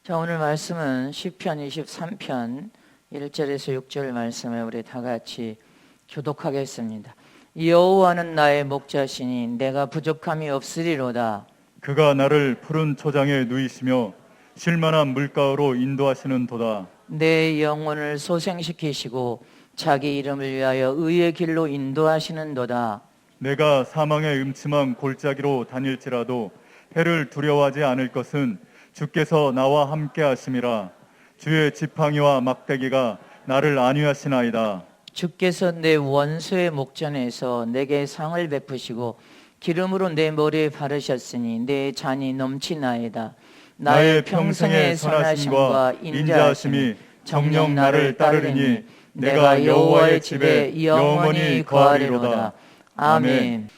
자, 오늘 말씀은 시편 23편 1절에서 6절 말씀을 우리 다 같이 교독하겠습니다. 여호와는 나의 목자시니 내가 부족함이 없으리로다. 그가 나를 푸른 초장에 누이시며 쉴만한 물가로 인도하시는 도다. 내 영혼을 소생시키시고 자기 이름을 위하여 의의 길로 인도하시는 도다. 내가 사망의 음침한 골짜기로 다닐지라도 해를 두려워하지 않을 것은 주께서 나와 함께 하심이라. 주의 지팡이와 막대기가 나를 안위하시나이다. 주께서 내 원수의 목전에서 내게 상을 베푸시고 기름으로 내 머리에 바르셨으니 내 잔이 넘치나이다. 나의 평생의 선하심과 인자하심이 정녕 나를 따르리니 내가 여호와의 집에 영원히 거하리로다. 아멘.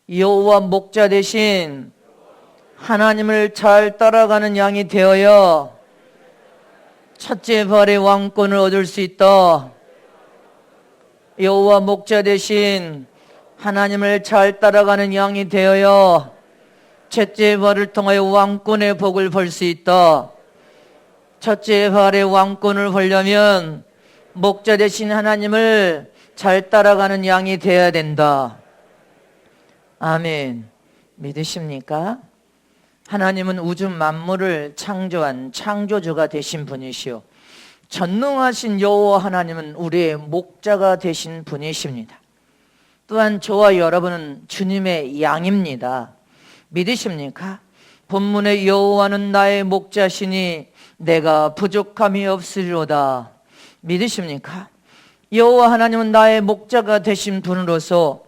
여호와 목자 대신 하나님을 잘 따라가는 양이 되어야 첫째 발의 왕권을 얻을 수 있다. 여호와 목자 대신 하나님을 잘 따라가는 양이 되어야 첫째 발을 통하여 왕권의 복을 벌 수 있다. 첫째 발의 왕권을 벌려면 목자 대신 하나님을 잘 따라가는 양이 되어야 된다. 아멘. 믿으십니까? 하나님은 우주 만물을 창조한 창조주가 되신 분이시오. 전능하신 여호와 하나님은 우리의 목자가 되신 분이십니다. 또한 저와 여러분은 주님의 양입니다. 믿으십니까? 본문의 여호와는 나의 목자시니 내가 부족함이 없으리로다. 믿으십니까? 여호와 하나님은 나의 목자가 되신 분으로서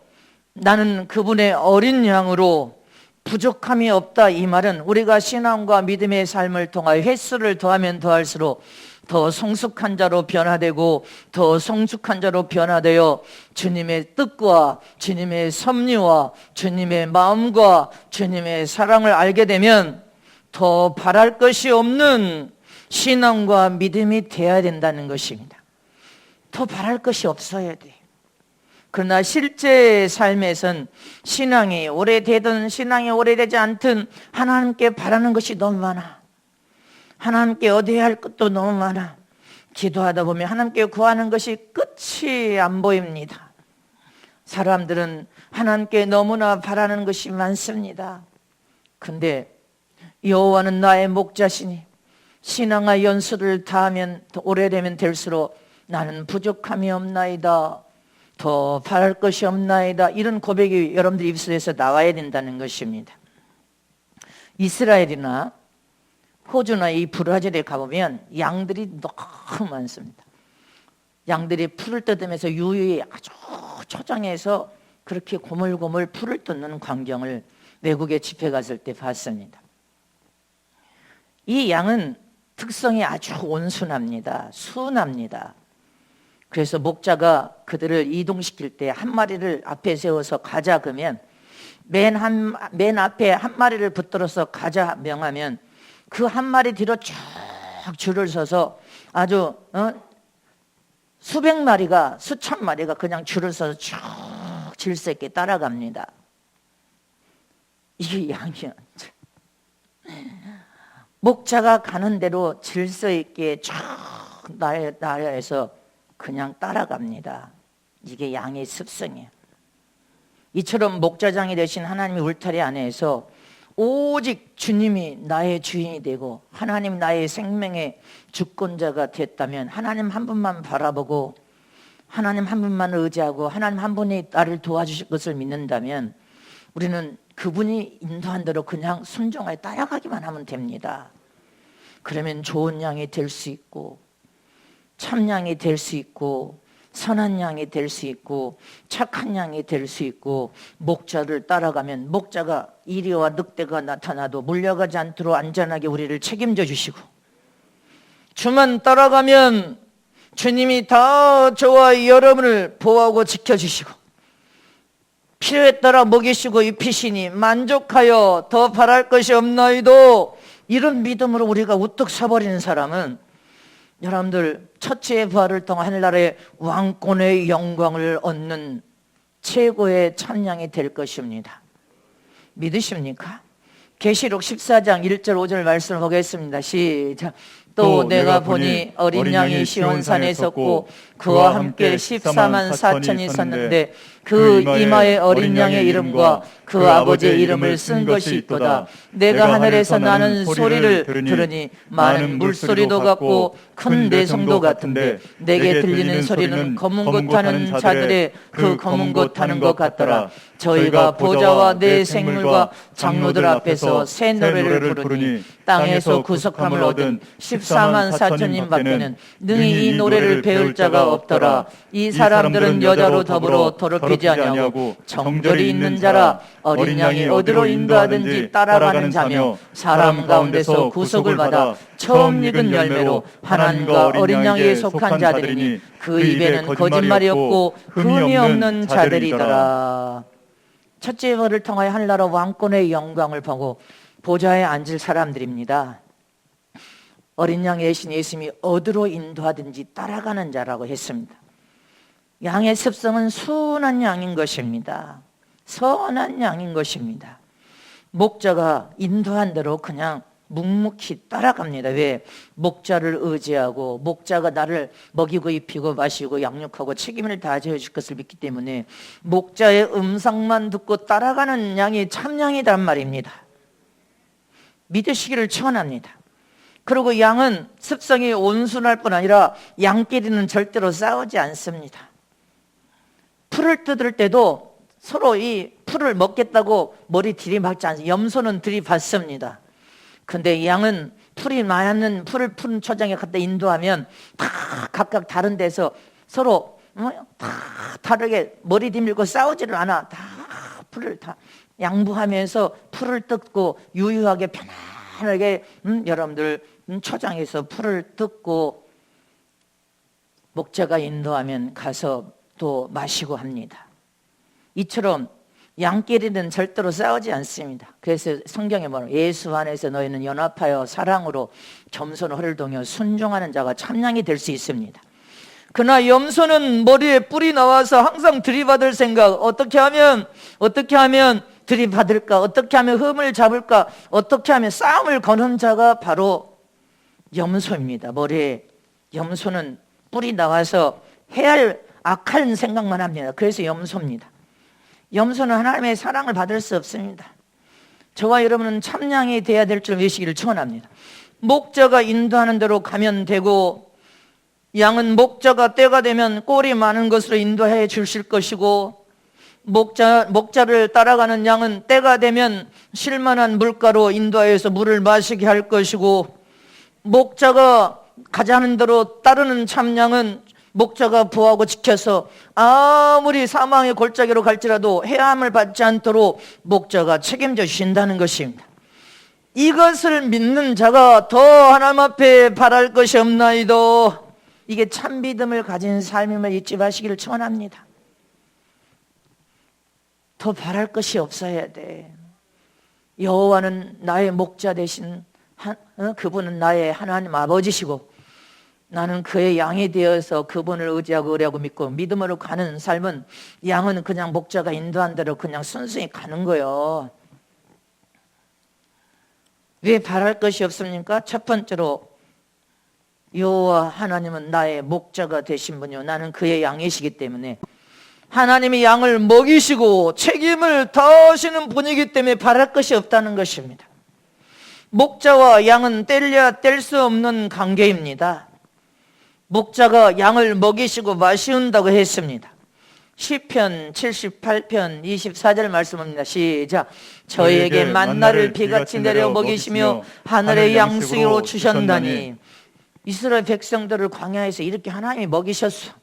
나는 그분의 어린 양으로 부족함이 없다. 이 말은 우리가 신앙과 믿음의 삶을 통하여 횟수를 더하면 더할수록 더 성숙한 자로 변화되고 더 성숙한 자로 변화되어 주님의 뜻과 주님의 섭리와 주님의 마음과 주님의 사랑을 알게 되면 더 바랄 것이 없는 신앙과 믿음이 되어야 된다는 것입니다. 더 바랄 것이 없어야 돼. 그러나 실제 삶에선 신앙이 오래되든 신앙이 오래되지 않든 하나님께 바라는 것이 너무 많아. 하나님께 얻어야 할 것도 너무 많아. 기도하다 보면 하나님께 구하는 것이 끝이 안 보입니다. 사람들은 하나님께 너무나 바라는 것이 많습니다. 근데 여호와는 나의 목자시니 신앙의 연수를 다하면 오래되면 될수록 나는 부족함이 없나이다. 더 바랄 것이 없나이다. 이런 고백이 여러분들 입술에서 나와야 된다는 것입니다. 이스라엘이나 호주나 이 브라질에 가보면 양들이 너무 많습니다. 양들이 풀을 뜯으면서 유유히 아주 초장에서 그렇게 고물고물 풀을 뜯는 광경을 외국에 집회 갔을 때 봤습니다. 이 양은 특성이 아주 온순합니다. 순합니다. 그래서 목자가 그들을 이동시킬 때 한 마리를 앞에 세워서 가자 그러면 맨 앞에 한 마리를 붙들어서 가자 명하면 그 한 마리 뒤로 쭉 줄을 서서 아주 수백 마리가 수천 마리가 그냥 줄을 서서 쭉 질서 있게 따라갑니다. 이게 양이야. 목자가 가는 대로 질서 있게 쭉 나라에서 그냥 따라갑니다. 이게 양의 습성이에요. 이처럼 목자장이 되신 하나님의 울타리 안에서 오직 주님이 나의 주인이 되고 하나님 나의 생명의 주권자가 됐다면 하나님 한 분만 바라보고 하나님 한 분만 의지하고 하나님 한 분이 나를 도와주실 것을 믿는다면 우리는 그분이 인도한 대로 그냥 순종하여 따라가기만 하면 됩니다. 그러면 좋은 양이 될 수 있고 참양이 될 수 있고 선한 양이 될 수 있고 착한 양이 될 수 있고 목자를 따라가면 목자가 이리와 늑대가 나타나도 물려가지 않도록 안전하게 우리를 책임져 주시고 주만 따라가면 주님이 다 저와 여러분을 보호하고 지켜주시고 필요에 따라 먹이시고 입히시니 만족하여 더 바랄 것이 없나이도. 이런 믿음으로 우리가 우뚝 서버리는 사람은 여러분들 첫째 부활을 통한 하늘나라의 왕권의 영광을 얻는 최고의 참양이 될 것입니다. 믿으십니까? 계시록 14장 1절 5절 말씀을 보겠습니다. 시작. 또 내가 보니 어린 양이 시온산에 섰고 그와 함께 14만 4천이 섰는데 그 이마에 어린 양의 이름과 그 아버지의 이름을 쓴 것이 있도다. 내가 하늘에서 나는 소리를 들으니 많은 물소리도 같고 큰 내성도 같은데 내게 들리는 소리는 검은 것 타는 자들의 그 검은 것 타는 것 같더라. 저희가 보좌와 내 생물과 장로들 앞에서 새 노래를 부르니 땅에서 구속함을 얻은 14만 4천인 밖에는 능히 이 노래를 배울 자가 없더라. 이 사람들은 여자로 더불어 더럽히지 아니하고 정절이 있는 자라. 어린 양이 어디로 인도하든지 따라가는 자며 사람 가운데서 구속을 받아 처음 익은 열매로 하나님과 어린 양에 속한 자들이니 그 입에는 거짓말이 없고 흠이 없는 자들이더라. 첫째 벌을 통하여 하늘나라 왕권의 영광을 보고 보좌에 앉을 사람들입니다. 어린 양 예신 예수님이 어디로 인도하든지 따라가는 자라고 했습니다. 양의 습성은 순한 양인 것입니다. 선한 양인 것입니다. 목자가 인도한 대로 그냥 묵묵히 따라갑니다. 왜? 목자를 의지하고 목자가 나를 먹이고 입히고 마시고 양육하고 책임을 다져 줄 것을 믿기 때문에 목자의 음성만 듣고 따라가는 양이 참양이란 말입니다. 믿으시기를 축원합니다. 그리고 양은 습성이 온순할 뿐 아니라 양끼리는 절대로 싸우지 않습니다. 풀을 뜯을 때도 서로 이 풀을 먹겠다고 머리 들이박지 않습니다. 염소는 들이받습니다. 근데 양은 풀이 많은 풀을 푸는 초장에 갖다 인도하면 다 각각 다른 데서 서로 다 다르게 머리 들밀고 싸우지를 않아. 다 풀을 다 양보하면서 풀을 뜯고 유유하게 편안하게 여러분들 초장에서 풀을 뜯고 목자가 인도하면 가서 또 마시고 합니다. 이처럼 양끼리는 절대로 싸우지 않습니다. 그래서 성경에 뭐냐면 예수 안에서 너희는 연합하여 사랑으로 겸손 허를 동여 순종하는 자가 참양이 될 수 있습니다. 그러나 염소는 머리에 뿔이 나와서 항상 들이받을 생각, 어떻게 하면 들이받을까, 어떻게 하면 흠을 잡을까, 어떻게 하면 싸움을 거는 자가 바로 염소입니다. 머리에 염소는 뿔이 나와서 해야 할 악한 생각만 합니다. 그래서 염소입니다. 염소는 하나님의 사랑을 받을 수 없습니다. 저와 여러분은 참양이 돼야 될 줄 믿으시기를 축원합니다. 목자가 인도하는 대로 가면 되고, 양은 목자가 때가 되면 꼴이 많은 것으로 인도해 주실 것이고, 목자를 따라가는 양은 때가 되면 쉴만한 물가로 인도하여서 물을 마시게 할 것이고, 목자가 가자는 대로 따르는 참양은 목자가 보호하고 지켜서 아무리 사망의 골짜기로 갈지라도 해함을 받지 않도록 목자가 책임져 주신다는 것입니다. 이것을 믿는 자가 더 하나님 앞에 바랄 것이 없나이도. 이게 참 믿음을 가진 삶임을 잊지 마시기를 축원합니다. 더 바랄 것이 없어야 돼. 여호와는 나의 목자 되신 그분은 나의 하나님 아버지시고 나는 그의 양이 되어서 그분을 의지하고 의뢰하고 믿고 믿음으로 가는 삶은, 양은 그냥 목자가 인도한 대로 그냥 순순히 가는 거예요. 왜 바랄 것이 없습니까? 첫 번째로 여호와 하나님은 나의 목자가 되신 분이요 나는 그의 양이시기 때문에 하나님이 양을 먹이시고 책임을 다하시는 분이기 때문에 바랄 것이 없다는 것입니다. 목자와 양은 뗄래야 뗄 수 없는 관계입니다. 목자가 양을 먹이시고 마시운다고 했습니다. 시편 78편 24절 말씀입니다. 시작. 저희에게 만나를 비같이 내려 먹이시며 하늘의 양식으로 주셨다니. 이스라엘 백성들을 광야에서 이렇게 하나님이 먹이셨어.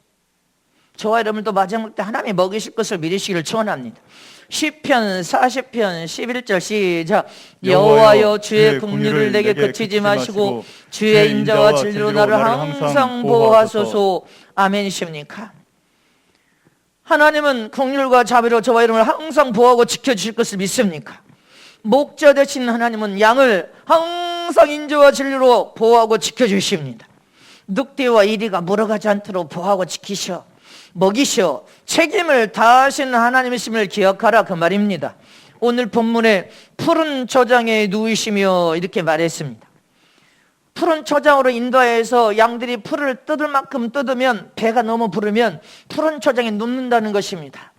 저와 여러분도 마지막 때 하나님이 먹이실 것을 믿으시기를 축원합니다. 시편 40편 11절 시작. 여호와여 주의 긍휼을 내게 그치지 마시고 주의 인자와 진리로 나를 항상 보호하소서. 아멘이십니까? 하나님은 긍휼과 자비로 저와 여러분을 항상 보호하고 지켜주실 것을 믿습니까? 목자 되신 하나님은 양을 항상 인자와 진리로 보호하고 지켜주십니다. 늑대와 이리가 물어가지 않도록 보호하고 지키셔 먹이시오 책임을 다하시는 하나님이심을 기억하라 그 말입니다. 오늘 본문에 푸른 초장에 누우시며 이렇게 말했습니다. 푸른 초장으로 인도하여서 양들이 풀을 뜯을 만큼 뜯으면 배가 너무 부르면 푸른 초장에 눕는다는 것입니다.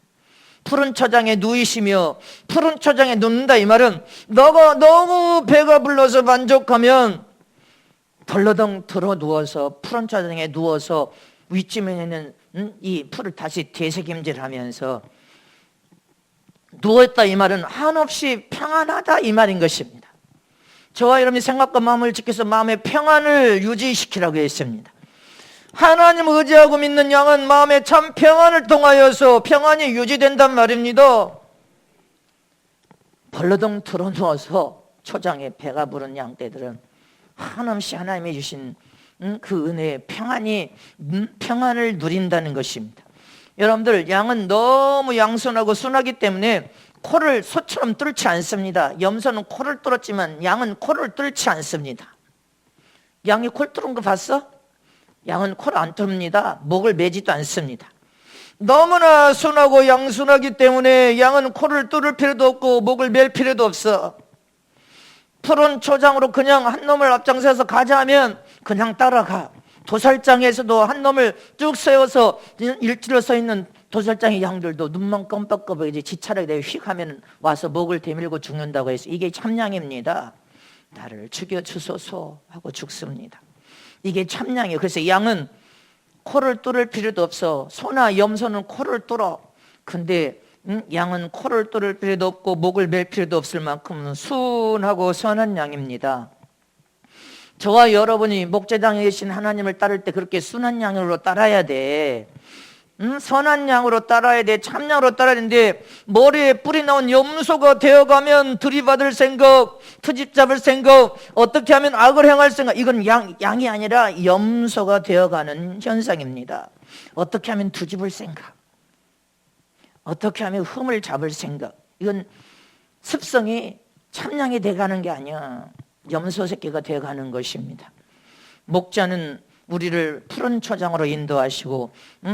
푸른 초장에 누이시며 푸른 초장에 눕는다 이 말은 너가 너무 배가 불러서 만족하면 덜러덩 들어 누워서 푸른 초장에 누워서 윗집에 있는 이 풀을 다시 되새김질하면서 누웠다 이 말은 한없이 평안하다 이 말인 것입니다. 저와 여러분이 생각과 마음을 지켜서 마음의 평안을 유지시키라고 했습니다. 하나님 의지하고 믿는 양은 마음의 참 평안을 통하여서 평안이 유지된단 말입니다. 벌러덩 들어 누워서 초장에 배가 부른 양떼들은 한없이 하나님이 주신 그 은혜의 평안을 누린다는 것입니다. 여러분들, 양은 너무 양순하고 순하기 때문에 코를 소처럼 뚫지 않습니다. 염소는 코를 뚫었지만 양은 코를 뚫지 않습니다. 양이 코를 뚫은 거 봤어? 양은 코를 안 뚫습니다. 목을 매지도 않습니다. 너무나 순하고 양순하기 때문에 양은 코를 뚫을 필요도 없고 목을 맬 필요도 없어. 푸른 초장으로 그냥 한 놈을 앞장서서 가자 하면 그냥 따라가. 도살장에서도 한 놈을 쭉 세워서 일지로 서 있는 도살장의 양들도 눈만 껌뻑껌뻑 이제 지차력이 되어 휙 하면 와서 목을 대밀고 죽는다고 해서 이게 참양입니다. 나를 죽여주소서 하고 죽습니다. 이게 참양이에요. 그래서 양은 코를 뚫을 필요도 없어. 소나 염소는 코를 뚫어. 근데 양은 코를 뚫을 필요도 없고 목을 맬 필요도 없을 만큼 순하고 선한 양입니다. 저와 여러분이 목자장에 계신 하나님을 따를 때 그렇게 순한 양으로 따라야 돼. 선한 양으로 따라야 돼. 참양으로 따라야 되는데 머리에 뿔이 나온 염소가 되어가면 들이받을 생각, 트집 잡을 생각, 어떻게 하면 악을 행할 생각, 이건 양이 아니라 염소가 되어가는 현상입니다. 어떻게 하면 뒤집을 생각, 어떻게 하면 흠을 잡을 생각, 이건 습성이 참양이 돼가는 게 아니야. 염소 새끼가 되어가는 것입니다. 목자는 우리를 푸른 초장으로 인도하시고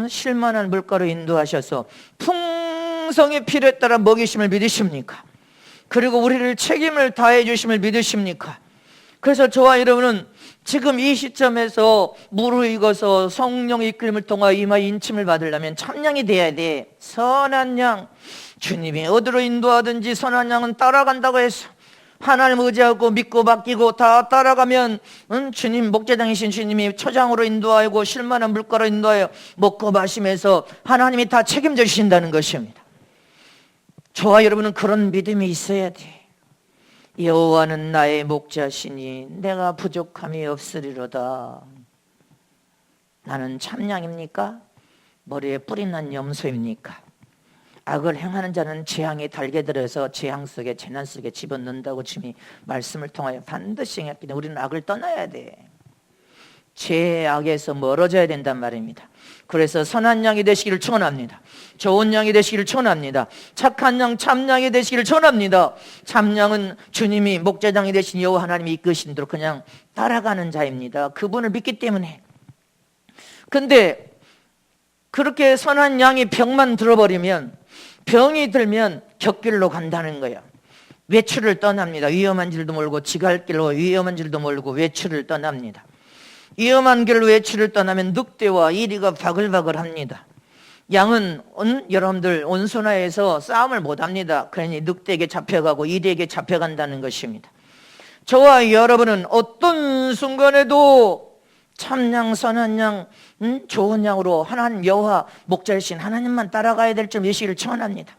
쉴만한 물가로 인도하셔서 풍성의 필요에 따라 먹이심을 믿으십니까? 그리고 우리를 책임을 다해 주심을 믿으십니까? 그래서 저와 여러분은 지금 이 시점에서 무르익어서 성령의 이끌림을 통하여 이마에 인침을 받으려면 참양이 돼야 돼. 선한 양, 주님이 어디로 인도하든지 선한 양은 따라간다고 해서 하나님 의지하고 믿고 맡기고 다 따라가면 주님, 목자장이신 주님이 초장으로 인도하고 쉴만한 물가로 인도하여 먹고 마시면서 하나님이 다 책임져 주신다는 것입니다. 저와 여러분은 그런 믿음이 있어야 돼. 여호와는 나의 목자시니 내가 부족함이 없으리로다. 나는 참양입니까? 머리에 뿔이 난 염소입니까? 악을 행하는 자는 재앙에 달게 들어서 재앙 속에 재난 속에 집어넣는다고 주님이 말씀을 통하여 반드시 행했기 때문에 우리는 악을 떠나야 돼. 죄악에서 멀어져야 된단 말입니다. 그래서 선한 양이 되시기를 축원합니다. 좋은 양이 되시기를 축원합니다. 착한 양, 참양이 되시기를 축원합니다. 참양은 주님이 목자장이 되신 여호와 하나님이 이끄신 대로 그냥 따라가는 자입니다. 그분을 믿기 때문에. 근데 그렇게 선한 양이 병만 들어버리면, 병이 들면 곁길로 간다는 거예요. 외출을 떠납니다. 위험한 길도 몰고 지갈 길로 위험한 길도 몰고 외출을 떠납니다. 위험한 길로 외출을 떠나면 늑대와 이리가 바글바글합니다. 양은 여러분들 온순화해서 싸움을 못합니다. 그러니 늑대에게 잡혀가고 이리에게 잡혀간다는 것입니다. 저와 여러분은 어떤 순간에도 참양, 선한 양, 좋은 양으로 하나님 여호와 목자이신 하나님만 따라가야 될 줄 믿으시기를 축원합니다.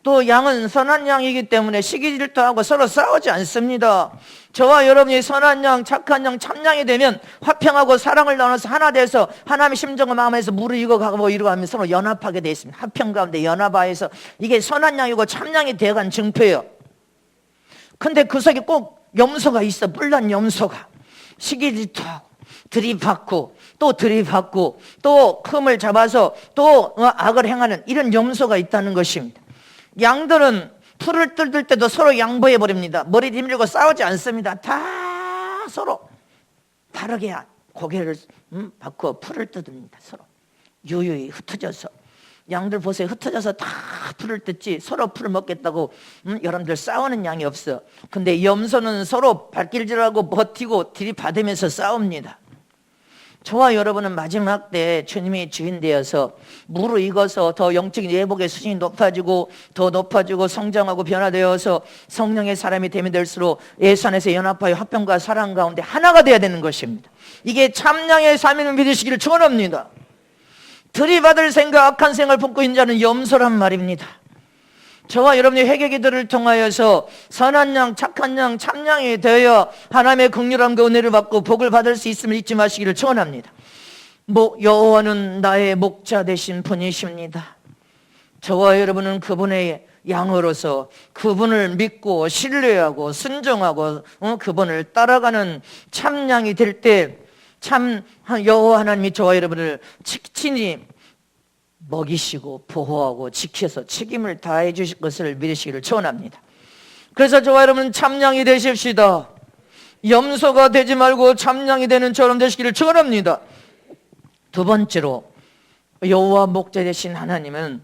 또 양은 선한 양이기 때문에 시기질투하고 서로 싸우지 않습니다. 저와 여러분이 선한 양, 착한 양, 참양이 되면 화평하고 사랑을 나눠서 하나 돼서 하나님의 심정과 마음에서 무르익어가고 이러가면 서로 연합하게 되어 있습니다. 화평 가운데 연합하여서 이게 선한 양이고 참양이 되어간 증표예요. 근데 그 속에 꼭 염소가 있어. 뿔난 염소가 시기질투하고 들이받고 또 들이받고 또 흠을 잡아서 또 악을 행하는 이런 염소가 있다는 것입니다. 양들은 풀을 뜯을 때도 서로 양보해 버립니다. 머리 뒤밀고 싸우지 않습니다. 다 서로 다르게 고개를 받고 풀을 뜯습니다. 서로 유유히 흩어져서 양들 보세요. 흩어져서 다 풀을 뜯지. 서로 풀을 먹겠다고 여러분들 싸우는 양이 없어. 근데 염소는 서로 발길질하고 버티고 들이받으면서 싸웁니다. 저와 여러분은 마지막 때 주님이 주인 되어서 무르익어서 더 영적인 예복의 수준이 높아지고 더 높아지고 성장하고 변화되어서 성령의 사람이 되면 될수록 예수 안에서 연합하여 화평과 사랑 가운데 하나가 되어야 되는 것입니다. 이게 참량의 삶임을 믿으시기를 축원합니다. 들이받을 생각, 악한 생각을 품고 있는 자는 염소란 말입니다. 저와 여러분의 회개기도를 통하여서 선한 양, 착한 양, 참양이 되어 하나님의 긍휼함과 은혜를 받고 복을 받을 수 있음을 잊지 마시기를 축원합니다. 여호와는 나의 목자 되신 분이십니다. 저와 여러분은 그분의 양으로서 그분을 믿고 신뢰하고 순종하고 그분을 따라가는 참양이 될 때 참 여호와 하나님이 저와 여러분을 친히 먹이시고 보호하고 지켜서 책임을 다해 주실 것을 믿으시기를 축원합니다. 그래서 저와 여러분 참양이 되십시다. 염소가 되지 말고 참양이 되는 처럼 되시기를 축원합니다. 두 번째로 여호와 목자 되신 하나님은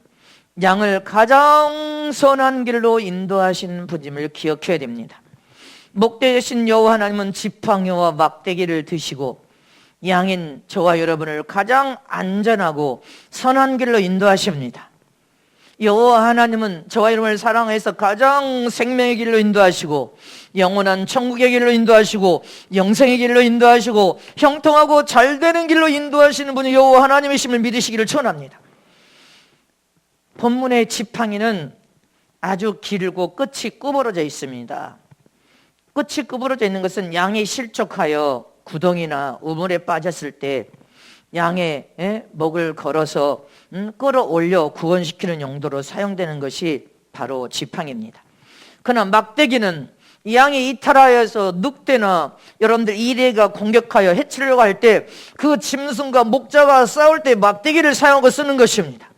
양을 가장 선한 길로 인도하시는 분임을 기억해야 됩니다. 목자 되신 여호와 하나님은 지팡이와 막대기를 드시고 양인 저와 여러분을 가장 안전하고 선한 길로 인도하십니다. 여호와 하나님은 저와 여러분을 사랑해서 가장 생명의 길로 인도하시고 영원한 천국의 길로 인도하시고 영생의 길로 인도하시고 형통하고 잘되는 길로 인도하시는 분이 여호와 하나님이심을 믿으시기를 축원합니다. 본문의 지팡이는 아주 길고 끝이 구부러져 있습니다. 끝이 구부러져 있는 것은 양이 실족하여 구덩이나 우물에 빠졌을 때 양의 목을 걸어서 끌어올려 구원시키는 용도로 사용되는 것이 바로 지팡이입니다. 그러나 막대기는 양이 이탈하여서 늑대나 여러분들 이레가 공격하여 해치려고 할 때 그 짐승과 목자가 싸울 때 막대기를 사용하고 쓰는 것입니다.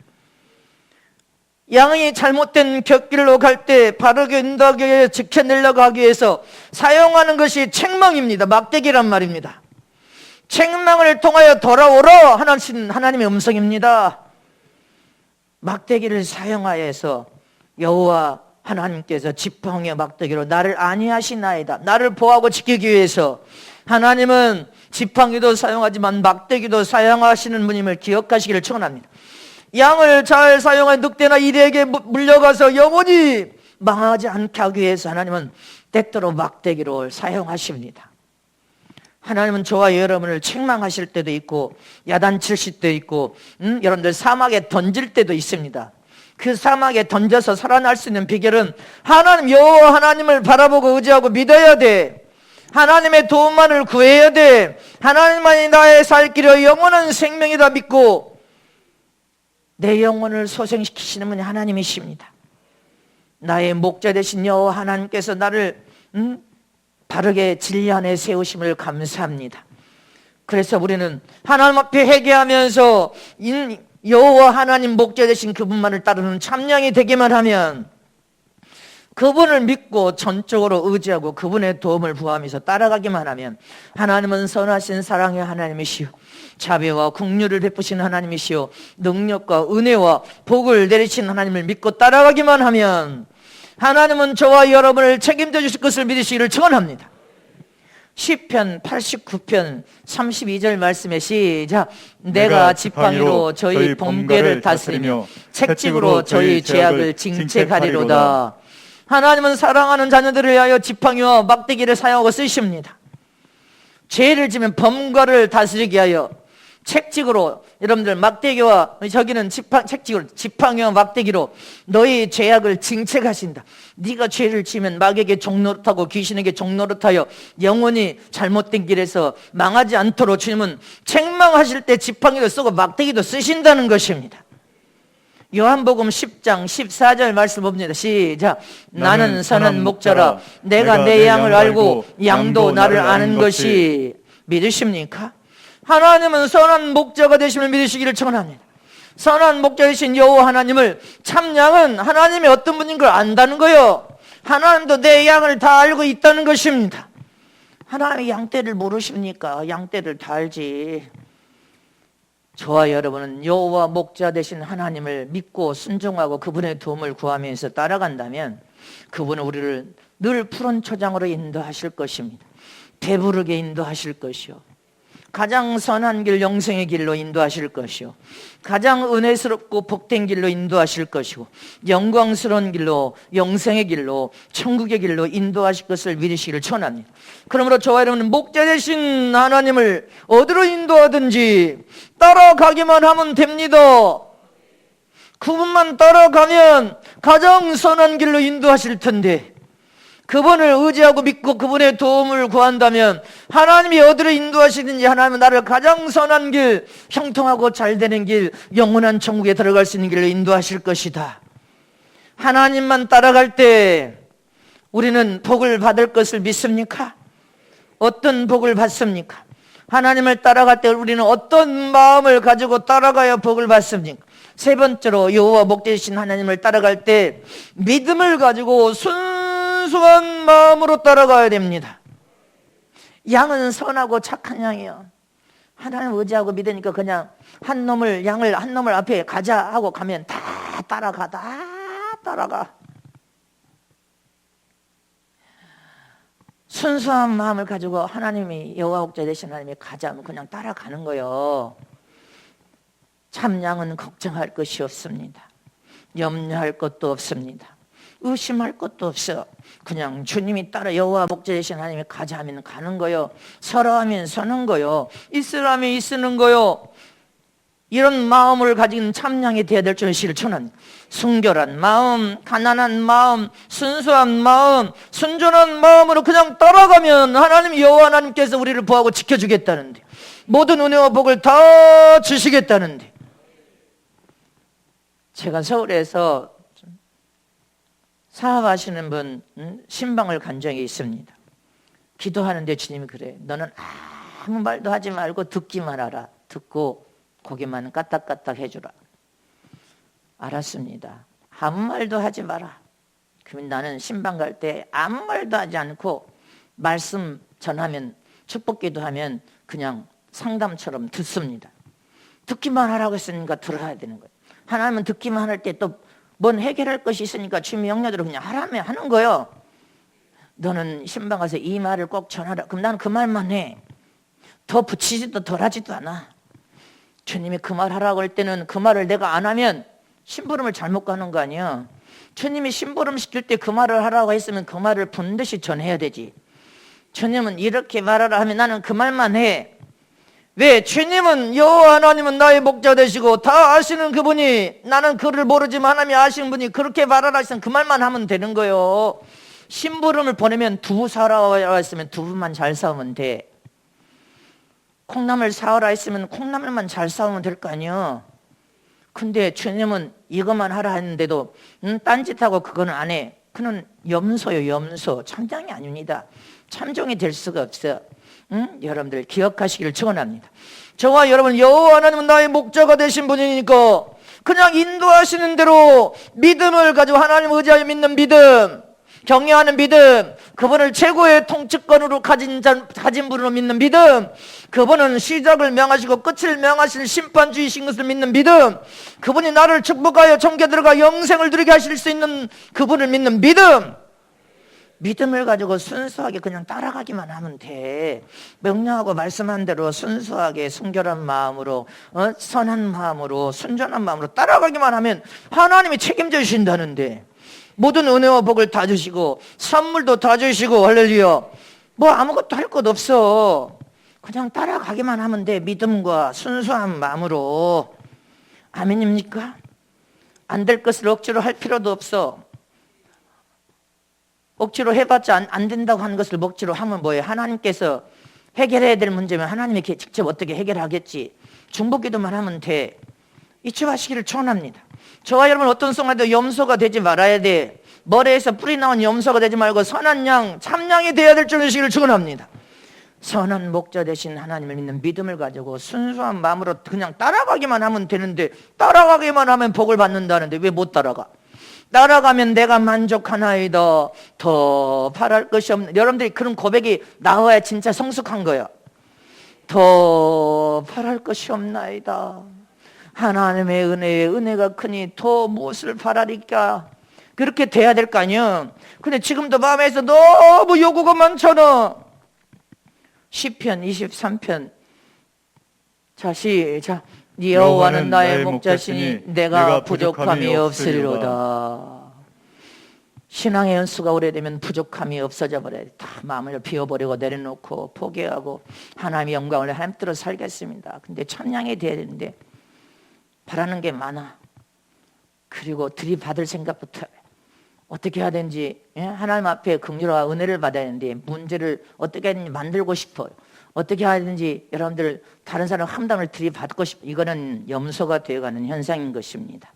양이 잘못된 곁길로 갈 때 바르게 인도하게 지켜내려고 하기 위해서 사용하는 것이 책망입니다. 막대기란 말입니다. 책망을 통하여 돌아오라 하나님의 음성입니다. 막대기를 사용하여서 여호와 하나님께서 지팡이와 막대기로 나를 안위하시나이다. 나를 보호하고 지키기 위해서 하나님은 지팡이도 사용하지만 막대기도 사용하시는 분임을 기억하시기를 축원합니다. 양을 잘 사용한 늑대나 이리에게 물려가서 영원히 망하지 않게 하기 위해서 하나님은 때때로 막대기를 사용하십니다. 하나님은 저와 여러분을 책망하실 때도 있고 야단치실 때도 있고 여러분들 사막에 던질 때도 있습니다. 그 사막에 던져서 살아날 수 있는 비결은 하나님 여호와 하나님을 바라보고 의지하고 믿어야 돼. 하나님의 도움만을 구해야 돼. 하나님만이 나의 살 길이요 영원한 생명이다 믿고 내 영혼을 소생시키시는 분이 하나님이십니다. 나의 목자 되신 여호와 하나님께서 나를 바르게 진리 안에 세우심을 감사합니다. 그래서 우리는 하나님 앞에 회개하면서 여호와 하나님 목자 되신 그분만을 따르는 참양이 되기만 하면 그분을 믿고 전적으로 의지하고 그분의 도움을 구하면서 따라가기만 하면 하나님은 선하신 사랑의 하나님이시오 자비와 긍휼을 베푸시는 하나님이시오 능력과 은혜와 복을 내리시는 하나님을 믿고 따라가기만 하면 하나님은 저와 여러분을 책임져 주실 것을 믿으시기를 축원합니다. 시편 89편 32절 말씀에 시작. 내가 지팡이로 저희 범죄를 다스리며 채찍으로 저희 죄악을 징책하리로다. 하나님은 사랑하는 자녀들을 위하여 지팡이와 막대기를 사용하고 쓰십니다. 죄를 지면 범과를 다스리게 하여 책찍으로 여러분들 막대기와 저기는 책찍으로 지팡이와 막대기로 너희 죄악을 징책하신다. 네가 죄를 지면 마귀에게 종노릇하고 귀신에게 종노릇하여 영원히 잘못된 길에서 망하지 않도록 주님은 책망하실 때 지팡이도 쓰고 막대기도 쓰신다는 것입니다. 요한복음 10장 14절 말씀 봅니다. 시작. 나는 선한 목자라 내가 내 양을 알고 양도 나를 아는 것이 믿으십니까? 하나님은 선한 목자가 되심을 믿으시기를 축원합니다. 선한 목자이신 여호와 하나님을 참 양은 하나님이 어떤 분인 걸 안다는 거요. 하나님도 내 양을 다 알고 있다는 것입니다. 하나님이 양떼를 모르십니까? 양떼를 다 알지. 저와 여러분은 여호와 목자 되신 하나님을 믿고 순종하고 그분의 도움을 구하면서 따라간다면 그분은 우리를 늘 푸른 초장으로 인도하실 것입니다. 배부르게 인도하실 것이요, 가장 선한 길, 영생의 길로 인도하실 것이요, 가장 은혜스럽고 복된 길로 인도하실 것이고, 영광스러운 길로, 영생의 길로, 천국의 길로 인도하실 것을 믿으시기를 축원합니다. 그러므로 저와 여러분은 목자 되신 하나님을 어디로 인도하든지 따라가기만 하면 됩니다. 그분만 따라가면 가장 선한 길로 인도하실 텐데, 그분을 의지하고 믿고 그분의 도움을 구한다면 하나님이 어디로 인도하시든지 하나님은 나를 가장 선한 길, 형통하고 잘 되는 길, 영원한 천국에 들어갈 수 있는 길로 인도하실 것이다. 하나님만 따라갈 때 우리는 복을 받을 것을 믿습니까? 어떤 복을 받습니까? 하나님을 따라갈 때 우리는 어떤 마음을 가지고 따라가야 복을 받습니까? 세 번째로 여호와 목자 되신 하나님을 따라갈 때 믿음을 가지고 순수한 마음으로 따라가야 됩니다. 양은 선하고 착한 양이에요. 하나님 의지하고 믿으니까 그냥 양을 한 놈을 앞에 가자 하고 가면 다 따라가. 순수한 마음을 가지고 하나님이 여호와 목자 되신 하나님이 가자면 그냥 따라가는 거예요. 참 양은 걱정할 것이 없습니다. 염려할 것도 없습니다. 의심할 것도 없어. 그냥 주님이 따라 여호와 목자 되신 하나님이 가자 하면 가는 거요, 서라 하면 서는 거요, 있으라면 있으는 거요. 이런 마음을 가진 참양이 되어야 될 줄 실천은 순결한 마음, 가난한 마음, 순수한 마음, 순전한 마음으로 그냥 따라가면 하나님 여호와 하나님께서 우리를 보호하고 지켜주겠다는데, 모든 은혜와 복을 다 주시겠다는데. 제가 서울에서 사업하시는 분 신방을 간 적이 있습니다. 기도하는데 주님이 그래, 너는 아무 말도 하지 말고 듣기만 하라. 듣고 고개만 까딱까딱 해주라. 알았습니다. 아무 말도 하지 마라. 그러면 나는 신방 갈 때 아무 말도 하지 않고 말씀 전하면, 축복기도 하면 그냥 상담처럼 듣습니다. 듣기만 하라고 했으니까 들어야 되는 거예요. 하나님은 듣기만 할 때 또 뭔 해결할 것이 있으니까 주님의 영녀대로 그냥 하라면 하는 거예요. 너는 신방 가서 이 말을 꼭 전하라. 그럼 나는 그 말만 해. 더 붙이지도 덜하지도 않아. 주님이 그 말 하라고 할 때는 그 말을 내가 안 하면 심부름을 잘못 가는 거 아니야. 주님이 심부름 시킬 때 그 말을 하라고 했으면 그 말을 분듯이 전해야 되지. 주님은 이렇게 말하라 하면 나는 그 말만 해. 왜? 주님은 여호와 하나님은 나의 목자 되시고 다 아시는 그분이, 나는 그를 모르지만 하나님이 아시는 분이 그렇게 말하라 했으면 그 말만 하면 되는 거예요. 심부름을 보내면 두부 사오라 했으면 두부만 잘 사오면 돼. 콩나물 사오라 했으면 콩나물만 잘 사오면 될 거 아니야. 근데 주님은 이것만 하라 했는데도 딴짓하고 그거는 안 해. 그는 염소요, 염소. 참장이 아닙니다. 참종이 될 수가 없어. 여러분들 기억하시기를 축원합니다. 저와 여러분, 여호와 하나님은 나의 목자가 되신 분이니까 그냥 인도하시는 대로 믿음을 가지고 하나님을 의지하여 믿는 믿음, 경외하는 믿음, 그분을 최고의 통치권으로 가진 분으로 믿는 믿음, 그분은 시작을 명하시고 끝을 명하실 심판주이신 것을 믿는 믿음, 그분이 나를 축복하여 천국에 들어가 영생을 누리게 하실 수 있는 그분을 믿는 믿음, 믿음을 가지고 순수하게 그냥 따라가기만 하면 돼. 명령하고 말씀한 대로 순수하게 순결한 마음으로, 선한 마음으로, 순전한 마음으로 따라가기만 하면 하나님이 책임져 주신다는데, 모든 은혜와 복을 다 주시고 선물도 다 주시고, 할렐루야. 뭐 아무것도 할 것 없어. 그냥 따라가기만 하면 돼. 믿음과 순수한 마음으로. 아멘입니까? 안 될 것을 억지로 할 필요도 없어. 억지로 해봤자 안 된다고 하는 것을 억지로 하면 뭐예요? 하나님께서 해결해야 될 문제면 하나님이 직접 어떻게 해결하겠지. 중보기도만 하면 돼. 이치하시기를 축원합니다. 저와 여러분 어떤 순간에도 염소가 되지 말아야 돼. 머리에서 뿌리 나온 염소가 되지 말고 선한 양, 참양이 되어야 될 줄 아시기를 축원합니다. 선한 목자 되신 하나님을 믿는 믿음을 가지고 순수한 마음으로 그냥 따라가기만 하면 되는데, 따라가기만 하면 복을 받는다는데 왜 못 따라가? 따라가면 내가 만족하나이다. 더 바랄 것이 없는. 여러분들이 그런 고백이 나와야 진짜 성숙한 거예요. 더 바랄 것이 없나이다. 하나님의 은혜가 크니 더 무엇을 바라리까? 그렇게 돼야 될 거 아니야. 근데 지금도 마음에서 너무 요구가 많잖아. 시편 23편. 자, 시작. 여호와는 나의 목자시니 내가 부족함이 없으리로다. 신앙의 연수가 오래되면 부족함이 없어져 버려요. 다 마음을 비워버리고 내려놓고 포기하고 하나님의 영광을 하나님 뜻대로 살겠습니다. 근데 참량이 돼야 되는데 바라는 게 많아. 그리고 들이받을 생각부터 어떻게 해야 되는지, 하나님 앞에 긍휼과 은혜를 받아야 되는데 문제를 어떻게 하든지 만들고 싶어요. 어떻게 해야 되는지 여러분들 다른 사람 함담을 들이받고 싶어요. 이거는 염소가 되어가는 현상인 것입니다.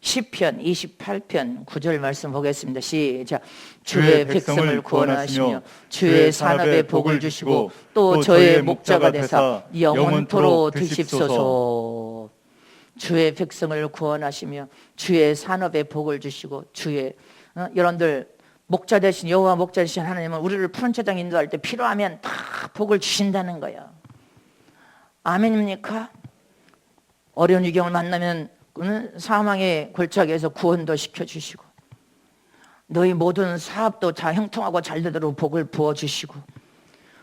시편 28편 9절 말씀 보겠습니다. 시작. 주의 백성을 구원하시며 주의 산업에 복을 주시고 또 저의 목자가 되사 영원토록 드십소서. 주의 백성을 구원하시며 주의 산업에 복을 주시고 여러분들 목자 되신 여호와 목자 되신 하나님은 우리를 푸른 초장 인도할 때 필요하면 다 복을 주신다는 거예요. 아멘입니까? 어려운 위경을 만나면 사망의 골짜기에서 구원도 시켜주시고 너희 모든 사업도 다 형통하고 잘 되도록 복을 부어주시고,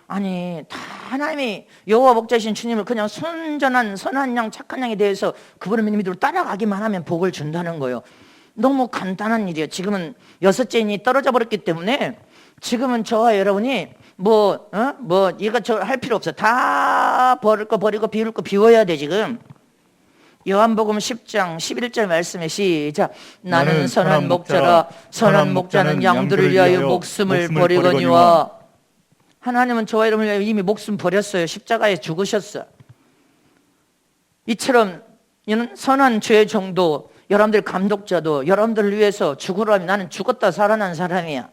아니 다 하나님이 여호와 목자신 주님을 그냥 순전한 선한 양 착한 양에 대해서 그분의 믿음으로 따라가기만 하면 복을 준다는 거예요. 너무 간단한 일이에요. 지금은 6째 인이 떨어져 버렸기 때문에 지금은 저와 여러분이 이거 저 할 필요 없어. 다 버릴 거 버리고 비울 거 비워야 돼. 지금 요한복음 10장 11절 말씀에 시작. 나는 선한 목자라 선한 목자는 양들을 위하여 목숨을 버리거니와. 하나님은 저와 여러분을 위하여 이미 목숨 버렸어요. 십자가에 죽으셨어. 이처럼 이는 선한 죄의 정도, 여러분들 감독자도 여러분들을 위해서 죽으라면 나는 죽었다 살아난 사람이야.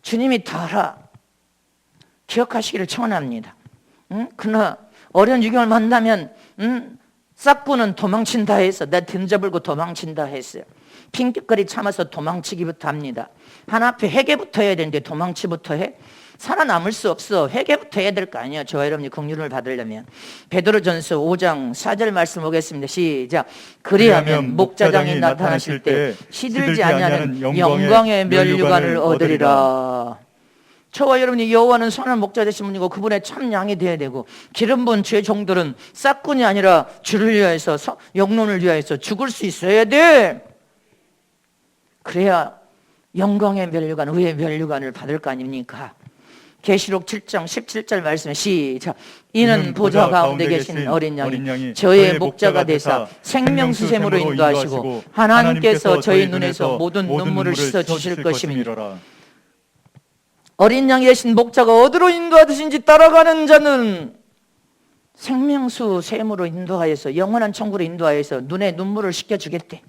주님이 다 알아. 기억하시기를 청원합니다. 그러나 어려운 유경을 만나면 싹구는 도망친다 했어. 내 등잡을고 도망친다 했어요. 핑계거리 참아서 도망치기부터 합니다. 하나 앞에 회개부터 해야 되는데 도망치부터 해? 살아남을 수 없어. 회개부터 해야 될 거 아니에요. 저와 여러분이 긍휼을 받으려면. 베드로전서 5장 4절 말씀 보겠습니다. 시작. 그리하면 목자장이 나타나실 때 시들지 아니하는 영광의 면류관을 얻으리라. 저와 여러분이 여호와는 선한 목자 되신 분이고 그분의 참 양이 되어야 되고, 기름 부은 죄 종들은 싹군이 아니라 주를 위하여서 영론을 위하여서 죽을 수 있어야 돼. 그래야 영광의 면류관, 의의 면류관을 받을 거 아닙니까? 계시록 7장 17절 말씀에 시작. 이는 보좌 가운데 계신 어린 양이 저의 목자가 되사 생명수샘으로 인도하시고 하나님께서 저희 눈에서 모든 눈물을 씻어 주실 것임이니라. 어린 양이 되신 목자가 어디로 인도하듯인지 따라가는 자는 생명수 샘으로 인도하여서 영원한 천국으로 인도하여서 눈에 눈물을 씻겨주겠대.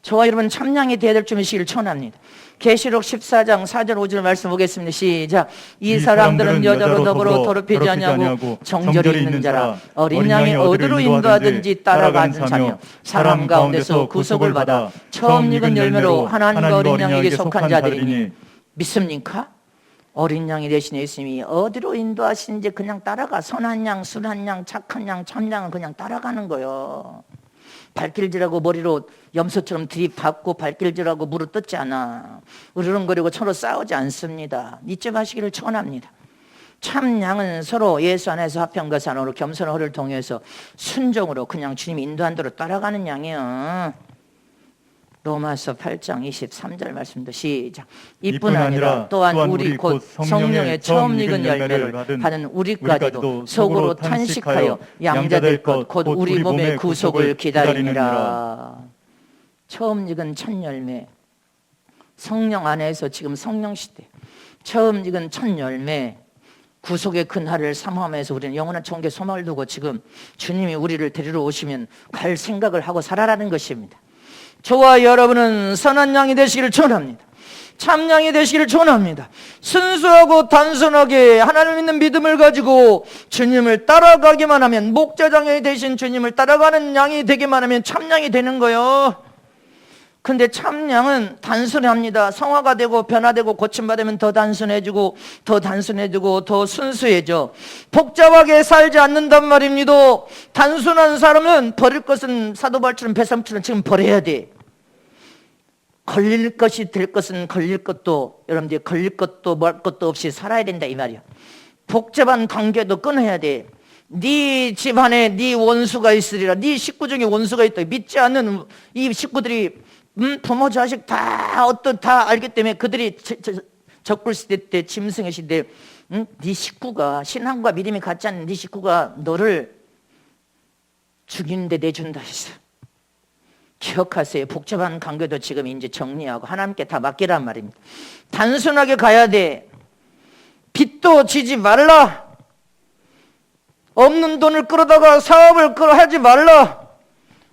저와 여러분 참양이 되어야 될 줄을 청합니다. 계시록 14장 4절 5절 말씀 보겠습니다. 시작. 이 사람들은 여자로 더불어 더럽히지 아니하고 정절이 있는 자라. 어린 양이 어디로 인도하든지 따라가는 자며 사람 가운데서 구속을 받아 처음 익은 열매로 하나님과 어린 양에게 속한 자들이니. 믿습니까? 어린 양이 되신 예수님이 어디로 인도하시는지 그냥 따라가. 선한 양, 순한 양, 착한 양, 참양은 그냥 따라가는 거예요. 발길질하고 머리로 염소처럼 들이받고 발길질하고 무릎 뜯지 않아. 으르렁거리고 서로 싸우지 않습니다. 이쯤 하시기를 축원합니다. 참 양은 서로 예수 안에서 화평과 산으로 겸손한 허를 통해서 순종으로 그냥 주님이 인도한 대로 따라가는 양이요. 로마서 8장 23절 말씀도 시작. 이뿐 아니라 또한 우리 곧 성령의 처음 익은 열매를 받은 우리까지도 속으로 탄식하여 양자될 것 곧 우리 몸의 구속을 기다리니라. 처음 익은 첫 열매, 성령 안에서 지금 성령 시대 처음 익은 첫 열매, 구속의 그날을 사모하면서 우리는 영원한 천국에 소망을 두고 지금 주님이 우리를 데리러 오시면 갈 생각을 하고 살아라는 것입니다. 저와 여러분은 선한 양이 되시기를 축원합니다. 참 양이 되시기를 축원합니다. 순수하고 단순하게 하나님을 믿는 믿음을 가지고 주님을 따라가기만 하면, 목자장이 되신 주님을 따라가는 양이 되기만 하면 참 양이 되는 거예요. 근데 참양은 단순합니다. 성화가 되고 변화되고 고침받으면 더 단순해지고 더 단순해지고 더 순수해져. 복잡하게 살지 않는단 말입니다. 단순한 사람은 버릴 것은 사도발처럼 배삼처럼 지금 버려야 돼. 걸릴 것이 될 것은 걸릴 것도, 여러분들 걸릴 것도 말 것도 없이 살아야 된다 이 말이야. 복잡한 관계도 끊어야 돼. 네 집안에 네 원수가 있으리라. 네 식구 중에 원수가 있다. 믿지 않는 이 식구들이 부모 자식 다 알기 때문에 그들이 적불시대 때 짐승의 시대 네 식구가 신앙과 믿음이 같지 않는 네 식구가 너를 죽이는데 내준다 했어. 기억하세요. 복잡한 관계도 지금 이제 정리하고 하나님께 다 맡기란 말입니다. 단순하게 가야 돼. 빚도 지지 말라. 없는 돈을 끌어다가 사업을 하지 말라.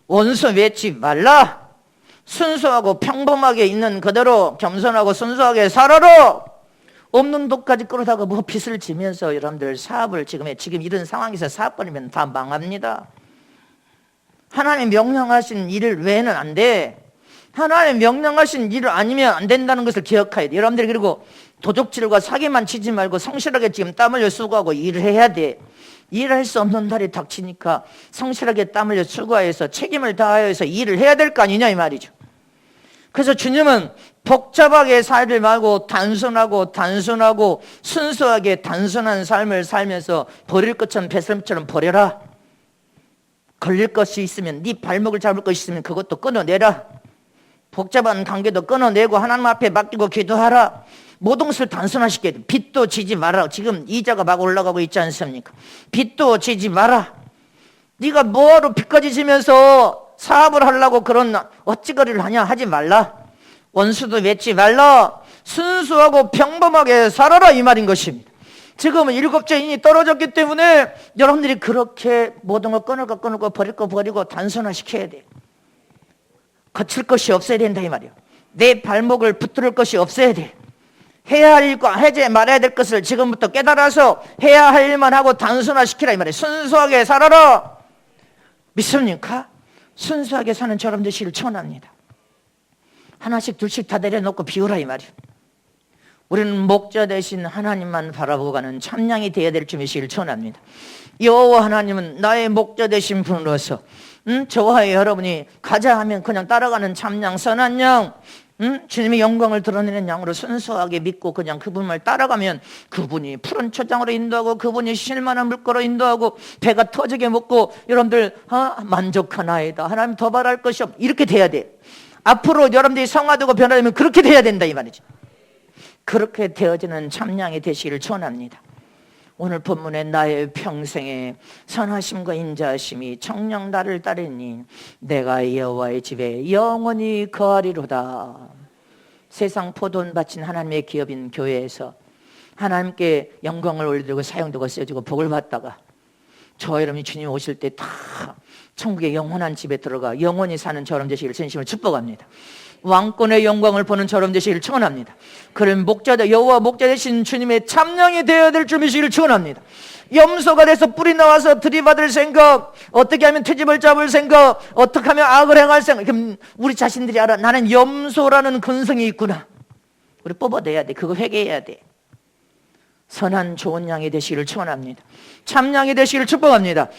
원수 맺지 말라. 순수하고 평범하게 있는 그대로 겸손하고 순수하게 살아라. 없는 돈까지 끌어다가 뭐 빚을 지면서 여러분들 사업을 지금 이런 상황에서 사업 벌이면 다 망합니다. 하나님 명령하신 일을 외에는 안 돼. 하나님 명령하신 일을 아니면 안 된다는 것을 기억해야 돼. 여러분들 그리고 도적질과 사기만 치지 말고 성실하게 지금 땀 흘려 수고하고 일을 해야 돼. 일할 수 없는 날이 닥치니까 성실하게 땀 흘려 수고해서 책임을 다하여서 일을 해야 될 거 아니냐 이 말이죠. 그래서 주님은 복잡하게 살지 말고 단순하고 순수하게 단순한 삶을 살면서 버릴 것처럼 배설물처럼 버려라. 걸릴 것이 있으면 네 발목을 잡을 것이 있으면 그것도 끊어내라. 복잡한 관계도 끊어내고 하나님 앞에 맡기고 기도하라. 모든 것을 단순화시켜야 돼. 빚도 지지 마라. 지금 이자가 막 올라가고 있지 않습니까? 빚도 지지 마라. 네가 뭐하러 빚까지 지면서 사업을 하려고 그런 어찌거리를 하냐 하지 말라. 원수도 맺지 말라. 순수하고 평범하게 살아라 이 말인 것입니다. 지금은 7째 인이 떨어졌기 때문에 여러분들이 그렇게 모든 걸 끊을 거 버릴 거 버리고 단순화시켜야 돼. 거칠 것이 없어야 된다 이 말이야. 내 발목을 붙들을 것이 없어야 돼. 해야 할 일과 하지 말아야 될 것을 지금부터 깨달아서 해야 할 일만 하고 단순화시키라 이 말이야. 순수하게 살아라. 믿습니까? 순수하게 사는 저런 되시길 축원합니다. 하나씩 둘씩 다 내려놓고 비우라 이 말이야. 우리는 목자 대신 하나님만 바라보고 가는 참양이 되어야 될 줄이시길 축원합니다. 여호와 하나님은 나의 목자 되신 분으로서 저와 여러분이 가자 하면 그냥 따라가는 참양 선한 양, 주님의 영광을 드러내는 양으로 순수하게 믿고 그냥 그분을 따라가면 그분이 푸른 초장으로 인도하고 그분이 쉴만한 물가로 인도하고 배가 터지게 먹고 여러분들 만족하나이다. 하나님 더 바랄 것이 없. 이렇게 돼야 돼. 앞으로 여러분들이 성화되고 변화되면 그렇게 돼야 된다 이 말이죠. 그렇게 되어지는 참양이 되시기를 축원합니다. 오늘 본문에 나의 평생에 선하심과 인자하심이 청령 나를 따르니 내가 여호와의 집에 영원히 거하리로다. 세상 포돈 바친 하나님의 기업인 교회에서 하나님께 영광을 올려드리고 사용되고 쓰여지고 복을 받다가 저와 여러분이 주님 오실 때 다 천국의 영원한 집에 들어가 영원히 사는 저럼 되시기를 진심으로 축복합니다. 왕권의 영광을 보는 저럼 되시기를 축원합니다. 그런 여호와 목자 되신 주님의 참양이 되어야 될 줄이시기를 축원합니다. 염소가 돼서 뿔이 나와서 들이받을 생각, 어떻게 하면 트집을 잡을 생각, 어떻게 하면 악을 행할 생각. 그럼 우리 자신들이 알아. 나는 염소라는 근성이 있구나. 우리 뽑아내야 돼. 그거 회개해야 돼. 선한 좋은 양이 되시기를 축원합니다. 참양이 되시기를 축복합니다.